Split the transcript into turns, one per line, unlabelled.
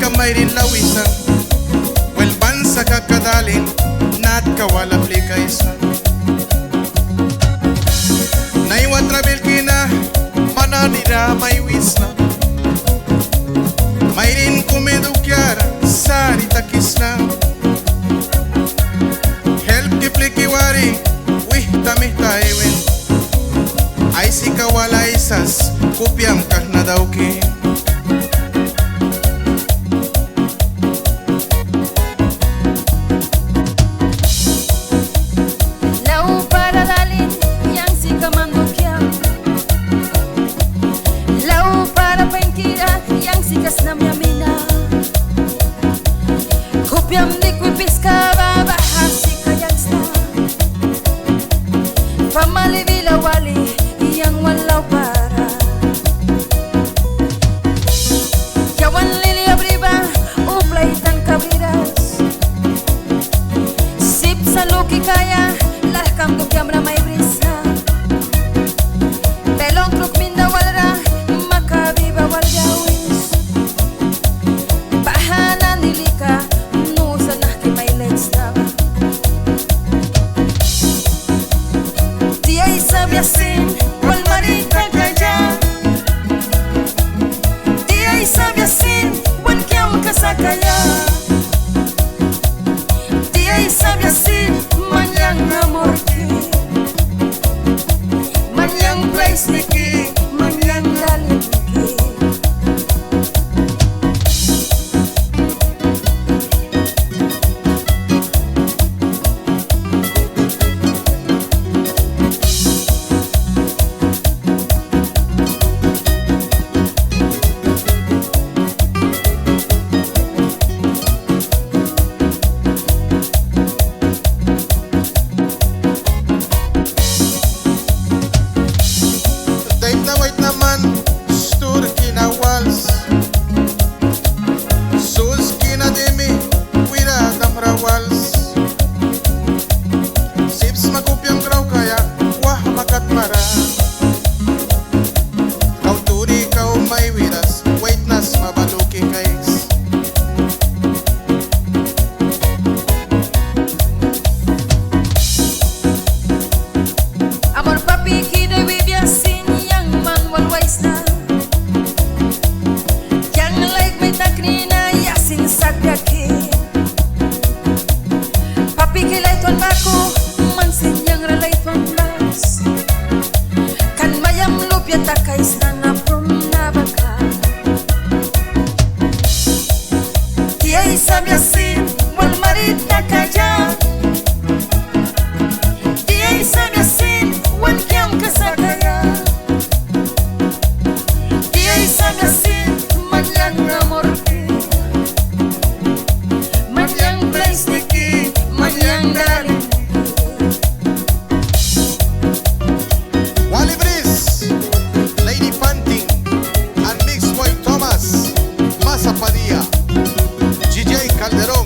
kamay rin lawisan. Welban sa kakadalin, nat kawala plikaisan. Naiwan travel kina, mananira may wisna. May rin kumedukyara, sari takis na. Help kiplikiwari, wih tamih taiwen. Ay si kawala isas, kupyam kah na daw ki.
Kaya lah kamgo kiamra may brisa telong truk minda walra makabiba wal jawis bahanan dilika nusa nah ki may legs na dia isa biasin wal marita kaya dia isa biasin wal kiam kasakaya dia isa biasin Yan Amorki, Yan place niki, Yan daliki. Sabi asin, wal marita kaya. Dia sabi asin, wal kiam kasakaya. Dia sabi asin, Yan Amorki, Yan place niki, Yan daliki.
Wally Breeze, Lady Panting, and Mix Boy Thomas, Masa Padilla, DJ Calderón.